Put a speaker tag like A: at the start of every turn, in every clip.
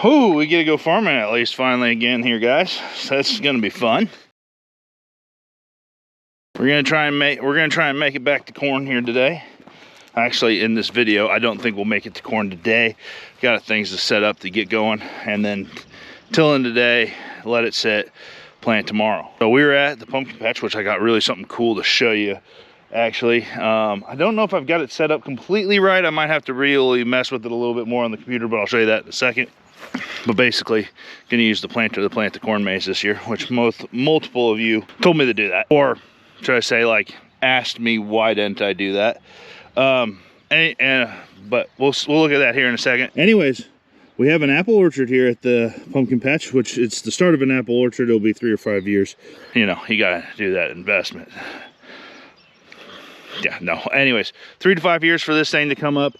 A: Oh, we get to go farming at least finally again here, guys. So that's gonna be fun. We're gonna try and make it back to corn here today. Actually, in this video, I don't think we'll make it to corn today. Got things to set up to get going, and then tilling today, let it sit, plant tomorrow. So we were at the pumpkin patch, which I got really something cool to show you. Actually, I don't know if I've got it set up completely right. I might have to really mess with it a little bit more on the computer, but I'll show you that in a second. But basically, gonna use the planter to plant the corn maze this year, which multiple of you told me to do that, or should I say, like, asked me why didn't I do that. But we'll look at that here in a second. Anyways, we have an apple orchard here at the pumpkin patch, which it's the start of an apple orchard. It'll be 3 or 5 years. You know, you gotta do that investment. Yeah, no. Anyways, 3 to 5 years for this thing to come up.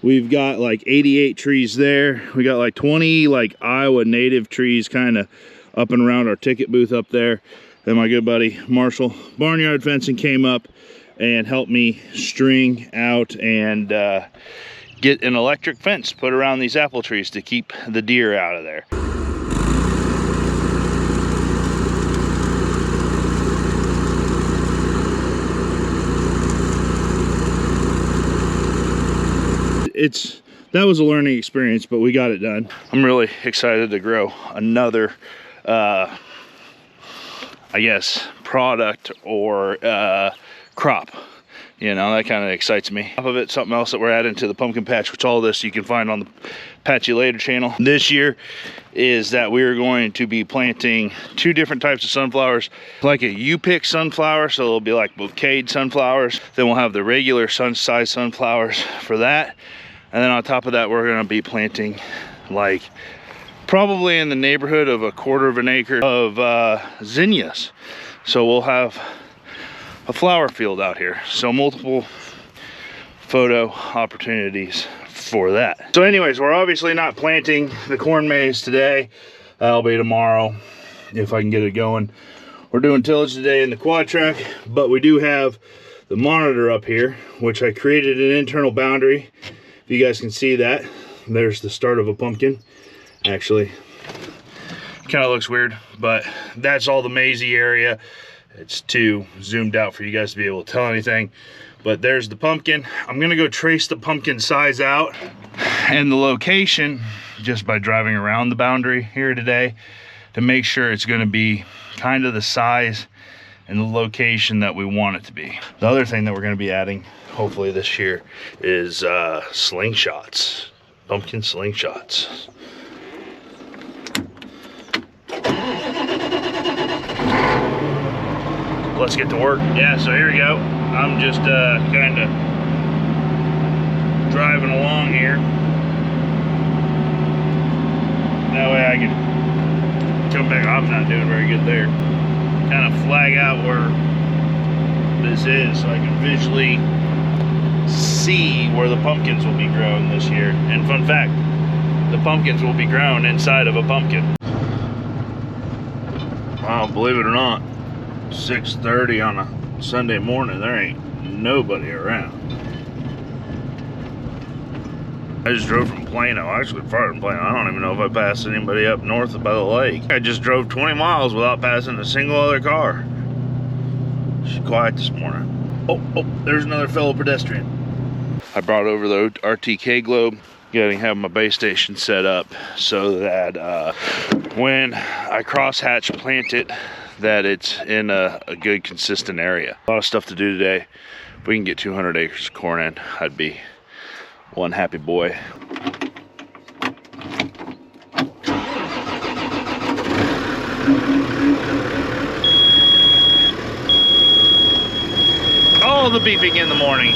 A: We've got like 88 trees there. We got like 20 like Iowa native trees kind of up and around our ticket booth up there. Then my good buddy Marshall Barnyard Fencing came up and helped me string out and get an electric fence put around these apple trees to keep the deer out of there. That was a learning experience, but we got it done. I'm really excited to grow another I guess product or crop. You know, that kind of excites me. Top of it, something else that we're adding to the pumpkin patch, which all this you can find on the Patchy Later channel this year, is that we are going to be planting 2 different types of sunflowers, like a U-pick sunflower, so it'll be like bouquet sunflowers. Then we'll have the regular sun-sized sunflowers for that. And then on top of that, we're going to be planting like probably in the neighborhood of 1/4 acre of zinnias. So we'll have a flower field out here. So multiple photo opportunities for that. So anyways, we're obviously not planting the corn maze today. That'll be tomorrow if I can get it going. We're doing tillage today in the quad track, but we do have the monitor up here, which I created an internal boundary. If you guys can see that, there's the start of a pumpkin. Actually, kind of looks weird, but that's all the mazy area. It's too zoomed out for you guys to be able to tell anything, but there's the pumpkin. I'm gonna go trace the pumpkin size out and the location just by driving around the boundary here today to make sure it's gonna be kind of the size and the location that we want it to be. The other thing that we're gonna be adding hopefully this year is slingshots, pumpkin slingshots. Let's get to work. Yeah, so here we go. I'm just kind of driving along here. That way I can come back. I'm not doing very good there. Kind of flag out where this is so I can visually see where the pumpkins will be grown this year. And fun fact, the pumpkins will be grown inside of a pumpkin. Wow, believe it or not, 6:30 on a Sunday morning, there ain't nobody around. I just drove from Plano, actually farther than Plano. I don't even know if I passed anybody up north by the lake. I just drove 20 miles without passing a single other car. It's quiet this morning. Oh, there's another fellow pedestrian. I brought over the RTK globe. Getting have my base station set up so that when I crosshatch plant it, that it's in a good consistent area. A lot of stuff to do today. If we can get 200 acres of corn in, I'd be one happy boy. All the beeping in the morning.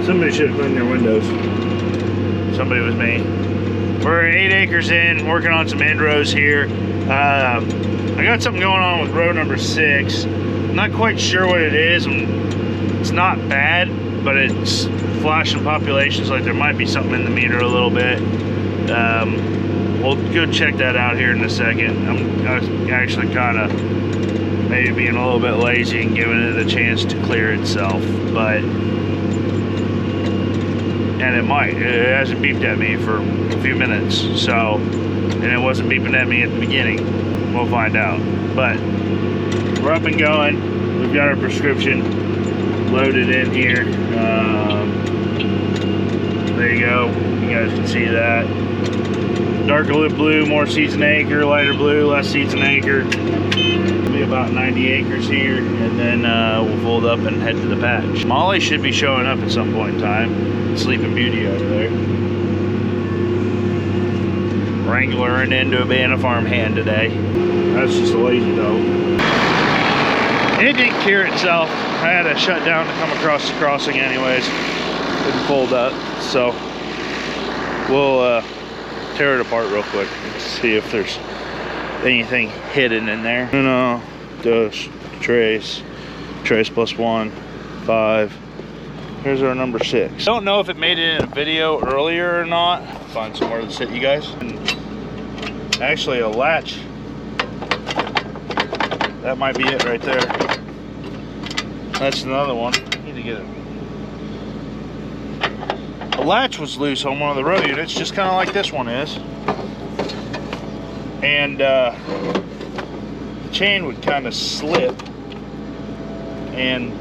A: Somebody should have cleaned their windows. Somebody was me. We're 8 acres in, working on some end rows here. I got something going on with row number 6. I'm not quite sure what it is. It's not bad, but it's flashing populations like there might be something in the meter a little bit. We'll go check that out here in a second. I'm actually kind of maybe being a little bit lazy and giving it a chance to clear itself, but and it might. It hasn't beeped at me for a few minutes, so, and it wasn't beeping at me at the beginning. We'll find out. But we're up and going. We've got our prescription loaded in here. There you go. You guys can see that. Darker blue, more seeds an acre. Lighter blue, less seeds an acre. It'll be about 90 acres here, and then we'll fold up and head to the patch. Molly should be showing up at some point in time. Sleeping Beauty over there. Wrangling into being a farmhand today. That's just a lazy dog. It didn't cure itself. I had to shut down to come across the crossing anyways. Didn't fold up, so we'll tear it apart real quick and see if there's anything hidden in there. No, dash, trace +1, 5. Here's our number 6. Don't know if it made it in a video earlier or not. Find somewhere to sit, you guys. And actually, a latch. That might be it right there. That's another one. I need to get it. The latch was loose on one of the row units, just kind of like this one is. And the chain would kind of slip and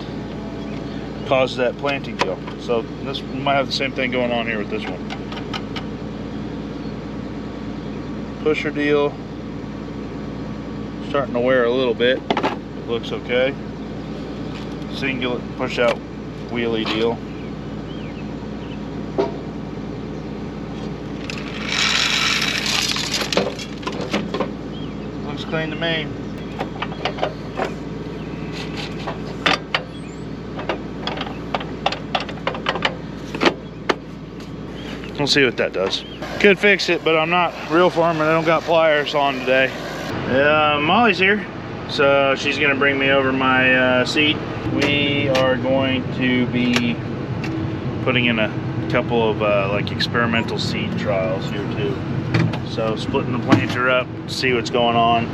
A: cause that planting deal. So this might have the same thing going on here with this one. Pusher deal. Starting to wear a little bit. It looks okay. Single push out wheelie deal. Looks clean to me. We'll see what that does. Could fix it, but I'm not real farming. I don't got pliers on today. Molly's here, so she's gonna bring me over my seed. We are going to be putting in a couple of like experimental seed trials here too. So splitting the planter up, see what's going on.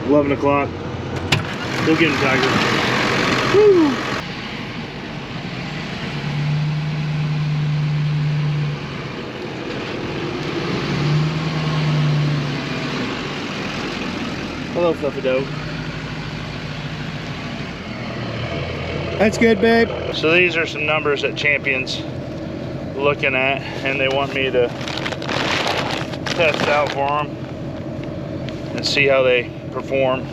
A: 11 o'clock. Go get him, Tiger. Woo! Hello, fluffy dog. That's good, babe. So these are some numbers that Champion's looking at, and they want me to test out for them and see how they perform.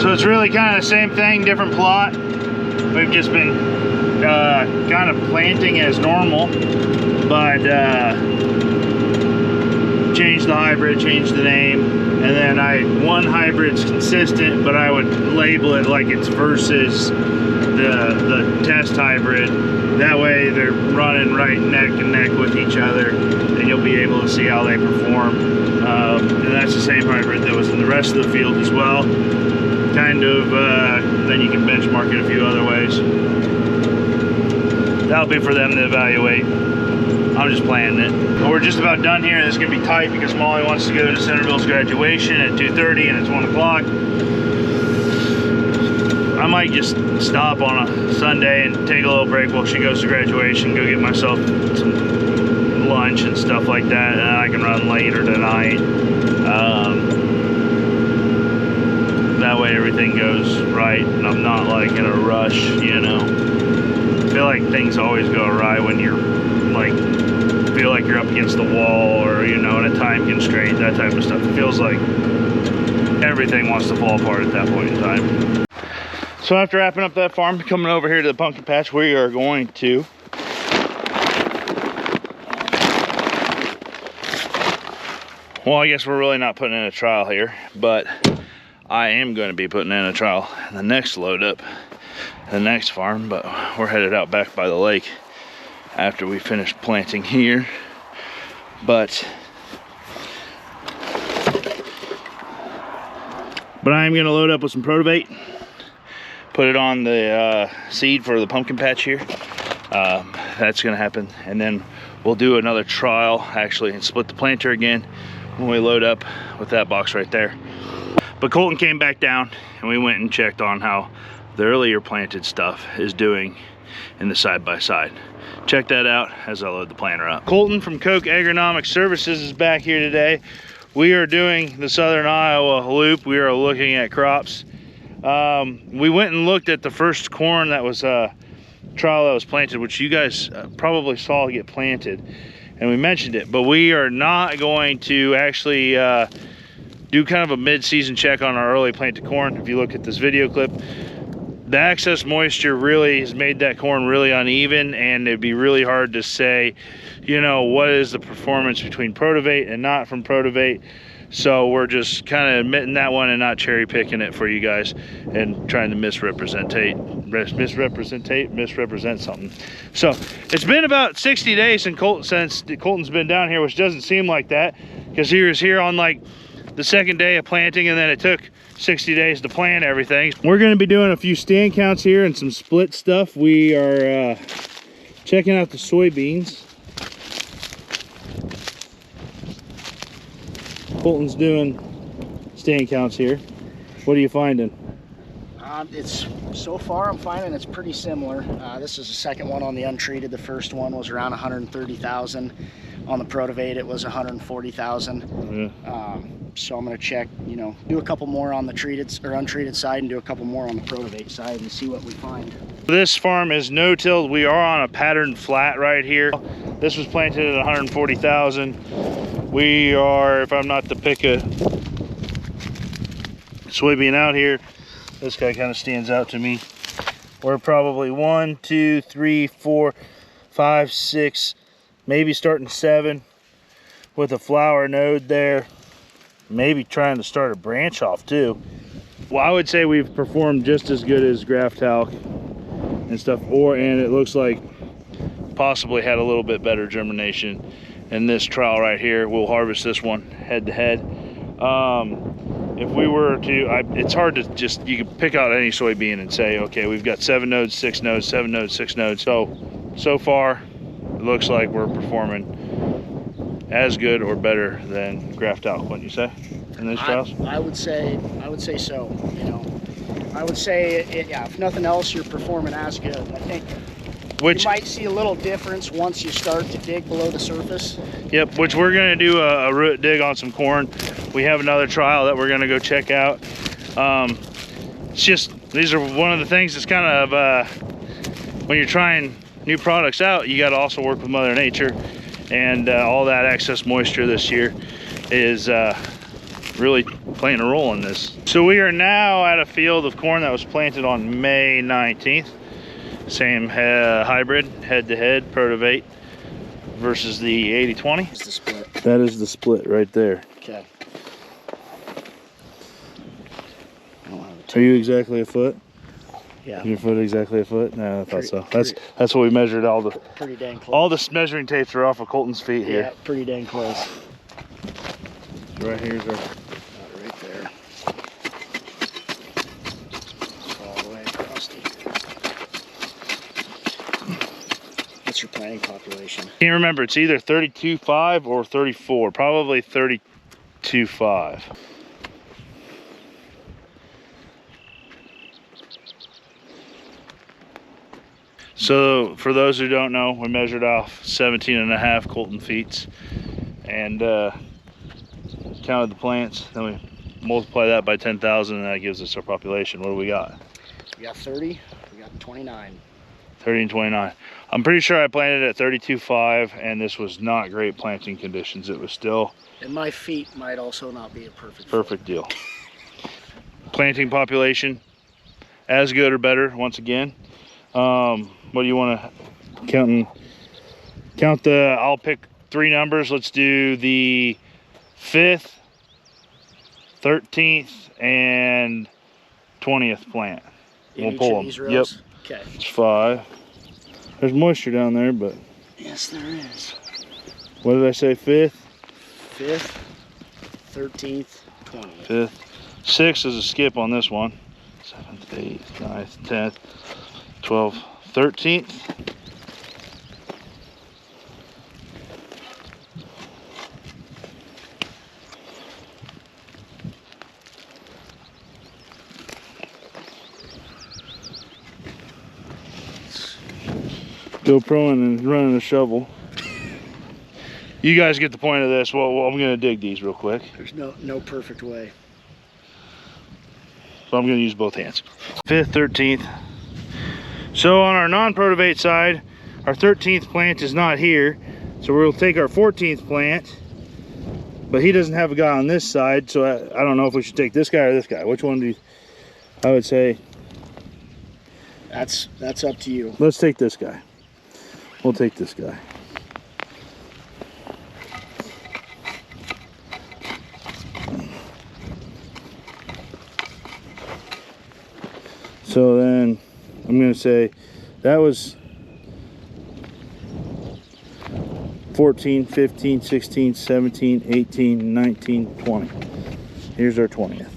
A: So it's really kind of the same thing, different plot. We've just been kind of planting as normal, but changed the hybrid, changed the name, and then one hybrid's consistent, but I would label it like it's versus the test hybrid. That way they're running right neck and neck with each other, and you'll be able to see how they perform. And that's the same hybrid that was in the rest of the field as well. Kind of, then you can benchmark it a few other ways. That'll be for them to evaluate. I'm just playing it. But we're just about done here. This is gonna be tight because Molly wants to go to Centerville's graduation at 2:30 and it's 1 o'clock. I might just stop on a Sunday and take a little break while she goes to graduation, go get myself some lunch and stuff like that, and I can run later tonight. That way everything goes right and I'm not like in a rush, you know. I feel like things always go awry when you're like, feel like you're up against the wall or, you know, in a time constraint, that type of stuff. It feels like everything wants to fall apart at that point in time. So after wrapping up that farm, coming over here to the pumpkin patch, we are going to well, I guess we're really not putting in a trial here, but I am going to be putting in a trial in the next load up, the next farm, but we're headed out back by the lake after we finish planting here. But I'm gonna load up with some PROTIVATE, put it on the seed for the pumpkin patch here. That's gonna happen, and then we'll do another trial actually and split the planter again when we load up with that box right there. But Kolton came back down and we went and checked on how the earlier planted stuff is doing in the side-by-side. Check that out as I load the planter up. Kolton from Koch Agronomic Solutions is back here today. We are doing the Southern Iowa loop. We are looking at crops. We went and looked at the first corn that was trial that was planted, which you guys probably saw get planted, and we mentioned it, but we are not going to actually do kind of a mid-season check on our early planted corn. If you look at this video clip, the excess moisture really has made that corn really uneven, and it'd be really hard to say, you know, what is the performance between PROTIVATE and not from PROTIVATE. So we're just kind of admitting that one and not cherry picking it for you guys and trying to misrepresent something. So it's been about 60 days since Kolton's been down here, which doesn't seem like that, because he was here on like the second day of planting, and then it took 60 days to plant everything. We're going to be doing a few stand counts here and some split stuff. We are checking out the soybeans. Kolton's doing stand counts here. What are you finding?
B: It's so far I'm finding it's pretty similar. This is the second one on the untreated. The first one was around 130,000. On the PROTIVATE it was 140,000. Yeah. So I'm going to check, you know, do a couple more on the treated or untreated side and do a couple more on the PROTIVATE side and see what we find. This farm is no-tilled. We are on a pattern flat right here. This was planted at 140,000. We are, if I'm not to pick a soybean out here, this guy kind of stands out to me. We're probably 1, 2, 3, 4, 5, 6, maybe starting 7 with a flower node there. Maybe trying to start a branch off too. Well, I would say we've performed just as good as Graft Talc and stuff, and it looks like possibly had a little bit better germination in this trial right here. We'll harvest this one head to head. If we were to, it's hard to just, you can pick out any soybean and say, okay, we've got 7 nodes, 6 nodes, 7 nodes, 6 nodes. So far, it looks like we're performing as good or better than Graft Talc, wouldn't you say, in these trials? I would say so. You know, I would say, yeah, if nothing else, you're performing as good. I think you might see a little difference once you start to dig below the surface. Yep,
A: which we're going to do a root dig on some corn. We have another trial that we're going to go check out. It's just, these are one of the things that's kind of, when you're trying new products out, you got to also work with Mother Nature. And all that excess moisture this year is really playing a role in this. So we are now at a field of corn that was planted on May 19th. Same hybrid, head-to-head, PROTIVATE versus the 80-20.
B: That's the split.
A: That is the split right there.
B: Okay.
A: Are you exactly a foot?
B: Yeah.
A: Your foot exactly a foot? No, I thought so. That's what we measured. All the
B: pretty dang close.
A: All the measuring tapes are off of Kolton's feet here.
B: Yeah, pretty dang close.
A: So right here's our
B: right there. All the way across. What's your planting population?
A: Can't remember. It's either 32.5 or 34. Probably 32.5. So for those who don't know, we measured off 17.5 Kolton feet and counted the plants. Then we multiply that by 10,000 and that gives us our population. What do we got?
B: We got 30, we got 29.
A: 30 and 29. I'm pretty sure I planted at 32.5 and this was not great planting conditions. It was still...
B: And my feet might also not be a
A: perfect deal. Planting population, as good or better, once again. What do you want to count the, I'll pick 3 numbers. Let's do the 5th, 13th, and 20th plant. We'll pull them. Yep.
B: Okay.
A: It's 5. There's moisture down there, but
B: yes, there is. What did I say, 5th?
C: 5th, 13th, 20th.
B: 5th. 6 is a skip on this one. 7th, 8th, 9th, 10th, 12th, 13th. GoPro and running a shovel. You guys get the point of this. Well, I'm gonna dig these real quick.
C: There's no perfect way.
B: So I'm gonna use both hands. 5th, 13th. So on our non-PROTIVATE side, our 13th plant is not here. So we'll take our 14th plant, but he doesn't have a guy on this side. So I don't know if we should take this guy or this guy. Which one do you, I would say?
C: That's up to you.
B: Let's take this guy. We'll take this guy. So then I'm going to say that was 14, 15, 16, 17, 18, 19, 20. Here's our 20th.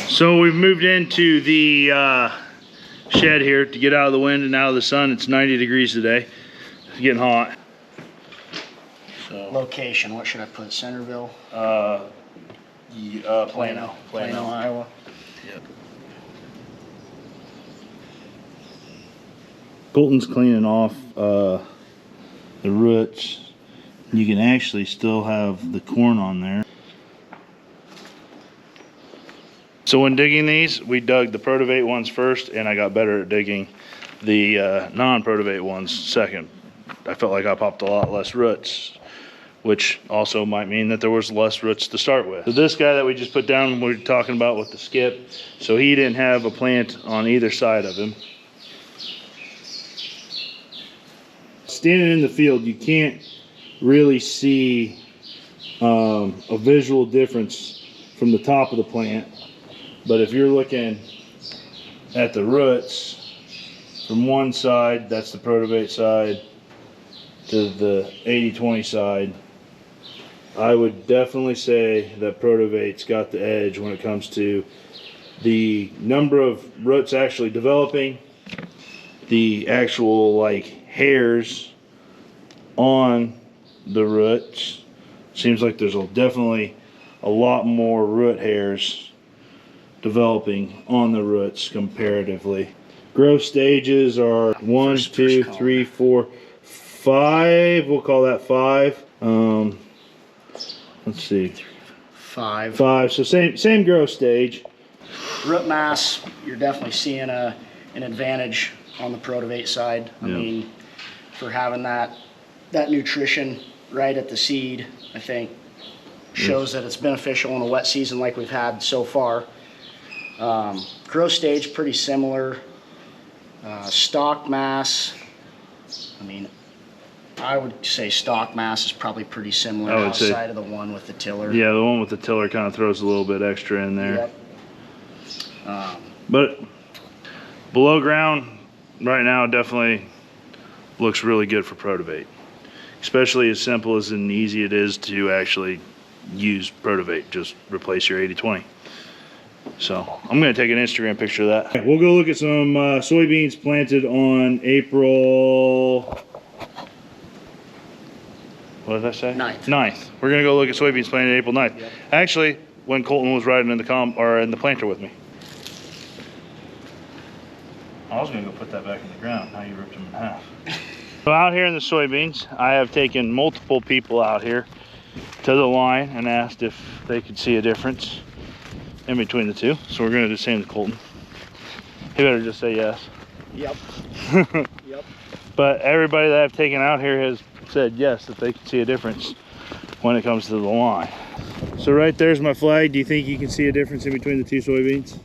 B: So we've moved into the shed here to get out of the wind and out of the sun. It's 90 degrees today. It's getting hot. So
C: Location, what should I put? Centerville?
B: Plano,
C: Iowa.
B: Yep. Kolton's cleaning off the roots. You can actually still have the corn on there. So when digging these, we dug the PROTIVATE ones first, and I got better at digging the non-PROTIVATE ones second. I felt like I popped a lot less roots, which also might mean that there was less roots to start with. So this guy that we just put down, we were talking about with the skip, so he didn't have a plant on either side of him. Standing in the field, you can't really see a visual difference from the top of the plant. But if you're looking at the roots from one side, that's the PROTIVATE side, to the 80-20 side, I would definitely say that PROTIVATE's got the edge when it comes to the number of roots actually developing, the actual like hairs on the roots. Seems like there's definitely a lot more root hairs developing on the roots comparatively. Growth stages are 1, 2, 3, 4, 5. We'll call that 5. Let's see.
C: 5.
B: 5. So same growth stage.
C: Root mass, you're definitely seeing an advantage on the PROTIVATE side. I mean, for having that nutrition right at the seed, I think shows that it's beneficial in a wet season like we've had so far. Growth stage, pretty similar. Stalk mass, I mean, I would say stalk mass is probably pretty similar outside of the one with the tiller.
B: Yeah, the one with the tiller kind of throws a little bit extra in there.
C: Yep.
B: But below ground right now definitely looks really good for PROTIVATE. Especially as simple as and easy it is to actually use PROTIVATE. Just replace your 80-20. So I'm going to take an Instagram picture of that. Okay, we'll go look at some soybeans planted on April, what did I say? 9th. We're going to go look at soybeans planted April 9th. Yep. Actually, when Kolton was riding in the planter with me. I was going to go put that back in the ground. Now you ripped them in half. So out here in the soybeans, I have taken multiple people out here to the line and asked if they could see a difference in between the two. So we're gonna do the same to Kolton. He better just say yes.
C: Yep. Yep.
B: But everybody that I've taken out here has said yes, that they can see a difference when it comes to the line. So right there's my flag. Do you think you can see a difference in between the two soybeans?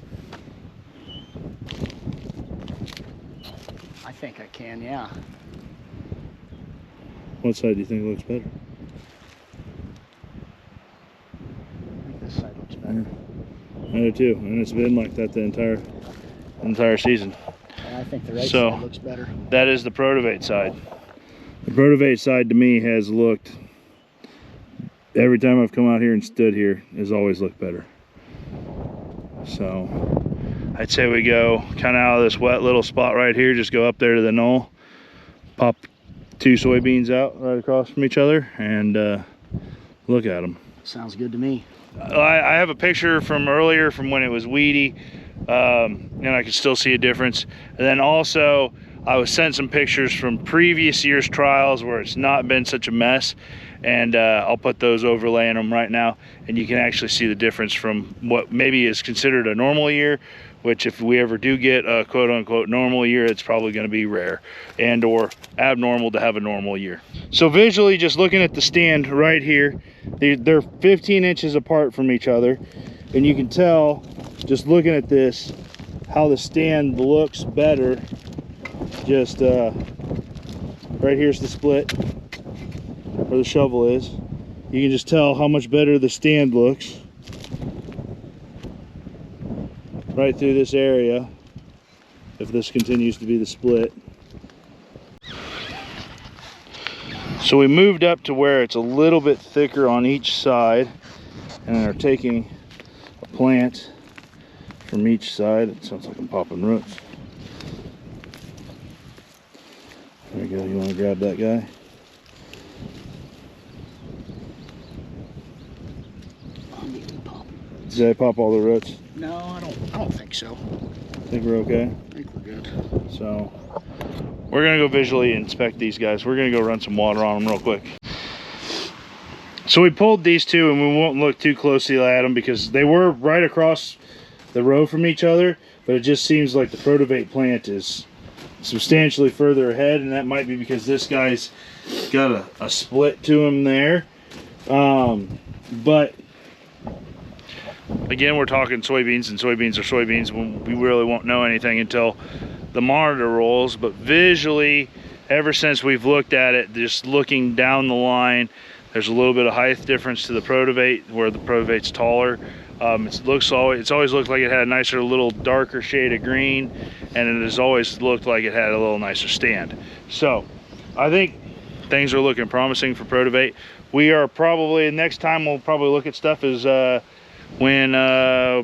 C: I think I can, yeah.
B: What side do you think looks better? I do too, and it's been like that the entire season.
C: And I think the right side looks better.
B: That is the PROTIVATE side. The PROTIVATE side to me has looked, every time I've come out here and stood here, has always looked better. So I'd say we go kind of out of this wet little spot right here, just go up there to the knoll, pop 2 soybeans out right across from each other, and look at them.
C: Sounds good to me.
B: I have a picture from earlier from when it was weedy, and I can still see a difference. And then also I was sent some pictures from previous year's trials where it's not been such a mess, and I'll put those overlaying them right now, and you can actually see the difference from what maybe is considered a normal year, which if we ever do get a quote-unquote normal year, it's probably going to be rare and or abnormal to have a normal year. So visually, just looking at the stand right here, they're 15 inches apart from each other, and you can tell just looking at this how the stand looks better. Just right here's the split where the shovel is. You can just tell how much better the stand looks right through this area if this continues to be the split. So we moved up to where it's a little bit thicker on each side, and are taking a plant from each side. It sounds like I'm popping roots. There you go. You want to grab that guy? Did I pop all the roots?
C: No, I don't think so.
B: I think we're okay.
C: I think we're good.
B: So we're gonna go visually inspect these guys. We're gonna go run some water on them real quick. So we pulled these two, and we won't look too closely at them because they were right across the row from each other, but it just seems like the PROTIVATE plant is substantially further ahead, and that might be because this guy's got a split to him there. But again, we're talking soybeans, and soybeans are soybeans. We really won't know anything until the monitor rolls, but visually, ever since we've looked at it, just looking down the line, there's a little bit of height difference to the PROTIVATE, where the PROTIVATE's taller. It's always looked like it had a nicer, little darker shade of green, and it has always looked like it had a little nicer stand. So I think things are looking promising for PROTIVATE. We are probably, next time we'll probably look at stuff is when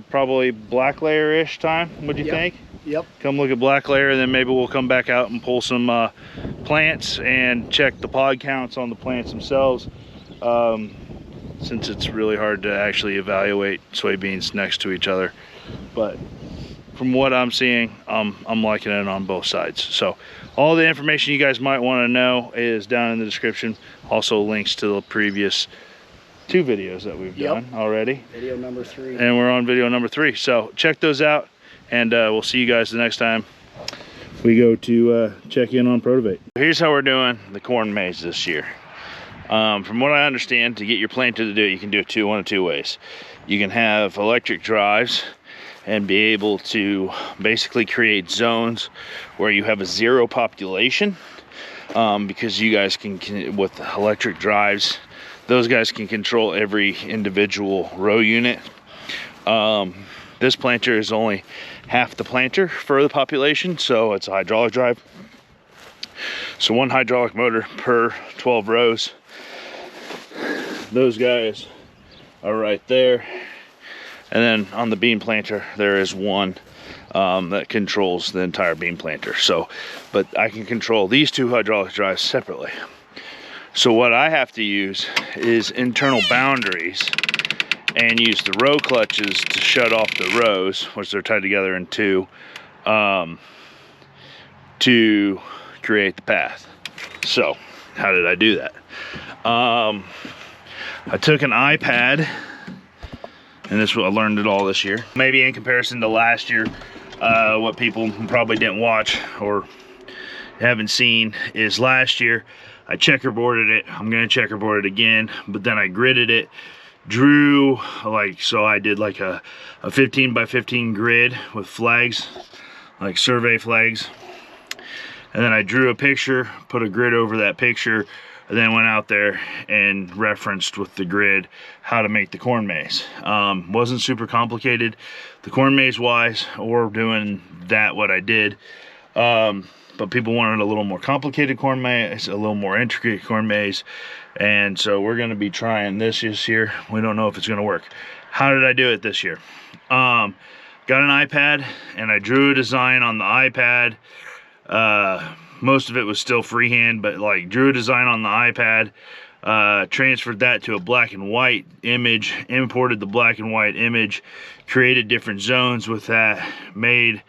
B: probably black layer-ish time, would you think?
C: Yep.
B: Come look at black layer, and then maybe we'll come back out and pull some plants and check the pod counts on the plants themselves, since it's really hard to actually evaluate soybeans next to each other. But from what I'm seeing, I'm liking it on both sides. So all the information you guys might want to know is down in the description. Also links to the previous 2 videos that we've done already.
C: Video number 3.
B: And we're on video number 3. So check those out, and we'll see you guys the next time we go to check in on PROTIVATE. Here's how we're doing the corn maze this year. From what I understand, to get your planter to do it, you can do it one of two ways. You can have electric drives and be able to basically create zones where you have a 0 population, because you guys can with electric drives, those guys can control every individual row unit. This planter is only half the planter for the population, so it's a hydraulic drive. So 1 hydraulic motor per 12 rows. Those guys are right there. And then on the bean planter, there is 1 that controls the entire bean planter. So, but I can control these 2 hydraulic drives separately. So what I have to use is internal boundaries and use the row clutches to shut off the rows, which they're tied together in 2, to create the path. So how did I do that? I took an iPad, and I learned it all this year. Maybe in comparison to last year, what people probably didn't watch or haven't seen is last year I checkerboarded it. I'm gonna checkerboard it again, but then I gridded it, drew so I did like a 15 by 15 grid with flags, like survey flags, and then I drew a picture, put a grid over that picture
A: I then went out there and referenced with the grid how to make the corn maze. Wasn't super complicated, the corn maze wise, or doing that what I did. But people wanted a little more complicated corn maze, a little more intricate corn maze. And so we're gonna be trying this year. We don't know if it's gonna work. How did I do it this year? Got an iPad and I drew a design on the iPad. Most of it was still freehand, but like drew a design on the iPad, transferred that to a black and white image, imported the black and white image, created different zones with that, made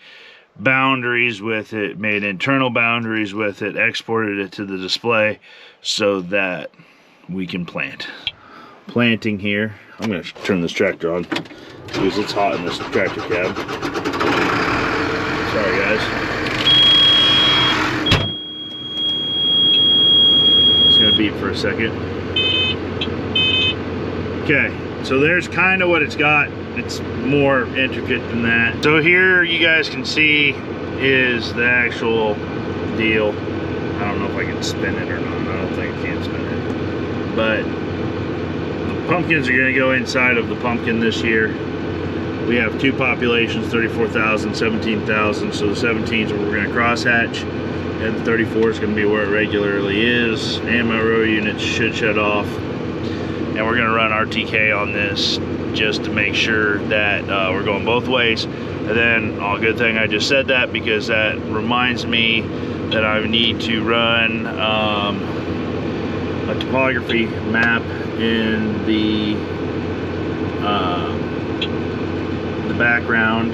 A: boundaries with it, made internal boundaries with it, exported it to the display so that we can plant. Planting here. I'm going to turn this tractor on because it's hot in this tractor cab. Sorry guys. It's going to beep for a second. Okay, so there's kind of what it's got. It's more intricate than that. So here you guys can see is the actual deal. I don't know if I can spin it or not. I don't think I can spin it. But the pumpkins are gonna go inside of the pumpkin this year. We have two populations, 34,000, 17,000. So the 17 is where we're gonna cross hatch, and the 34 is gonna be where it regularly is. And my row units should shut off. And we're gonna run RTK on this just to make sure that we're going both ways. And then, good thing I just said that, because that reminds me that I need to run a topography map in the background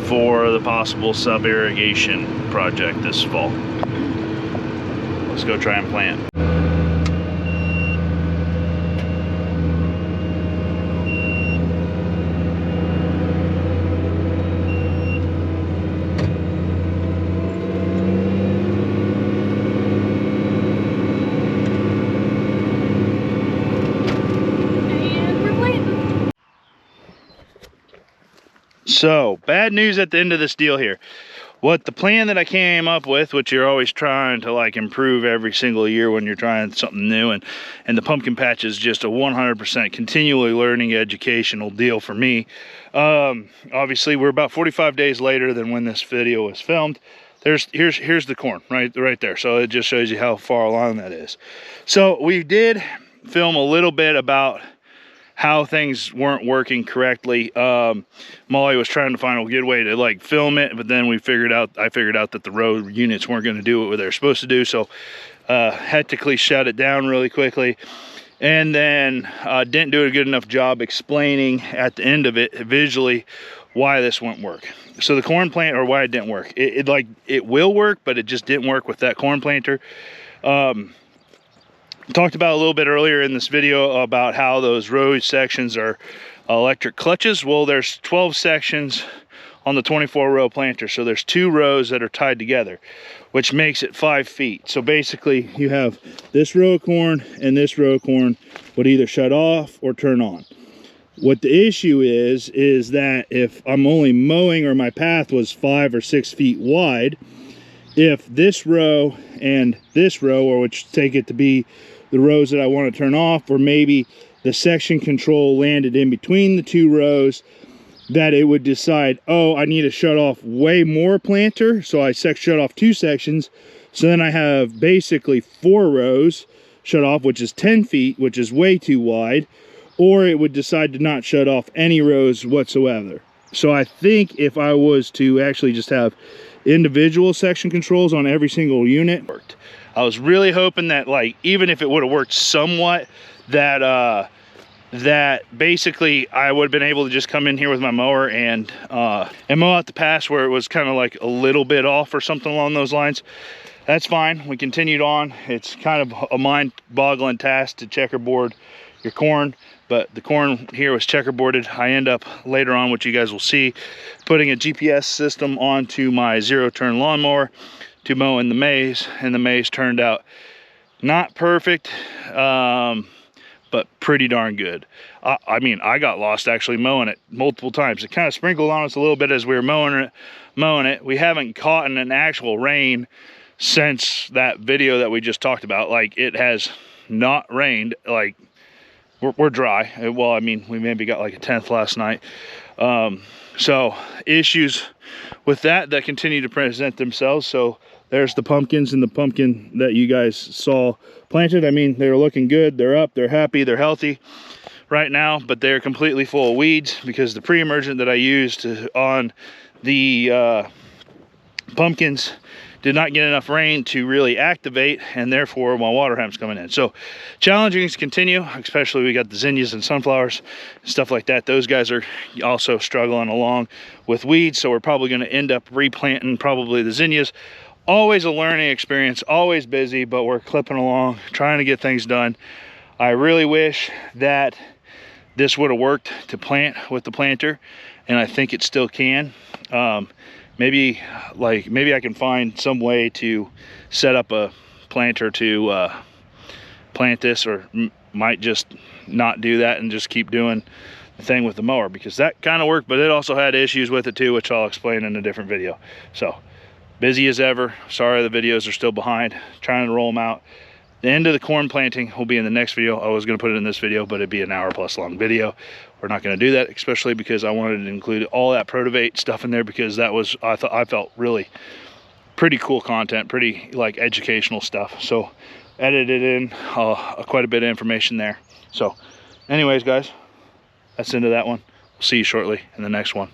A: for the possible sub-irrigation project this fall. Let's go try and plant. So, bad news at the end of this deal here. What the plan that I came up with, which you're always trying to like improve every single year when you're trying something new, and the pumpkin patch is just a 100% continually learning educational deal for me. Obviously we're about 45 days later than when this video was filmed. Here's the corn right there. So it just shows you how far along that is. So we did film a little bit about how things weren't working correctly. Molly was trying to find a good way to like film it, but then I figured out that the row units weren't going to do what they're supposed to do, so hectically shut it down really quickly, and then didn't do a good enough job explaining at the end of it visually why this won't work. So the corn plant, or why it didn't work, it will work, but it just didn't work with that corn planter. Talked about a little bit earlier in this video about how those row sections are electric clutches. Well, there's 12 sections on the 24 row planter, so there's 2 rows that are tied together, which makes it 5 feet. So basically you have this row of corn and this row of corn would either shut off or turn on. What the issue is that if I'm only mowing, or my path was 5 or 6 feet wide, if this row and this row, or which take it to be the rows that I want to turn off, or maybe the section control landed in between the 2 rows, that it would decide, oh, I need to shut off way more planter, so I shut off 2 sections. So then I have basically 4 rows shut off, which is 10 feet, which is way too wide, or it would decide to not shut off any rows whatsoever. So I think if I was to actually just have individual section controls on every single unit, worked. I was really hoping that, like, even if it would have worked somewhat, that that basically I would have been able to just come in here with my mower and mow out the pass where it was kind of like a little bit off or something along those lines. That's fine. We continued on. It's kind of a mind-boggling task to checkerboard your corn, but the corn here was checkerboarded. I end up later on, which you guys will see, putting a GPS system onto my 0-turn lawnmower to mow in the maze, and the maze turned out not perfect, but pretty darn good. I mean, I got lost actually mowing it multiple times. It kind of sprinkled on us a little bit as we were mowing it. We haven't caught in an actual rain since that video that we just talked about. Like, it has not rained. Like, we're dry. Well, I mean, we maybe got like a 10th last night. So issues with that continue to present themselves. So there's the pumpkins and the pumpkin that you guys saw planted. I mean, they're looking good. They're up, they're happy, they're healthy right now, but they're completely full of weeds because the pre-emergent that I used on the pumpkins did not get enough rain to really activate, and therefore my water hem's coming in. So challengings continue, especially we got the zinnias and sunflowers and stuff like that. Those guys are also struggling along with weeds, so we're probably going to end up replanting probably the zinnias. Always a learning experience, always busy, but we're clipping along, trying to get things done. I really wish that this would have worked to plant with the planter, and I think it still can. Maybe I can find some way to set up a planter to plant this, or might just not do that and just keep doing the thing with the mower, because that kind of worked, but it also had issues with it too, which I'll explain in a different video. So busy as ever. Sorry the videos are still behind, trying to roll them out. The end of the corn planting will be in the next video. I was going to put it in this video, but it'd be an hour-plus long video. We're not going to do that, especially because I wanted to include all that PROTIVATE stuff in there, because that was, I felt really pretty cool content, pretty like educational stuff. So edited in quite a bit of information there. So anyways, guys, that's the end of that one. We'll see you shortly in the next one.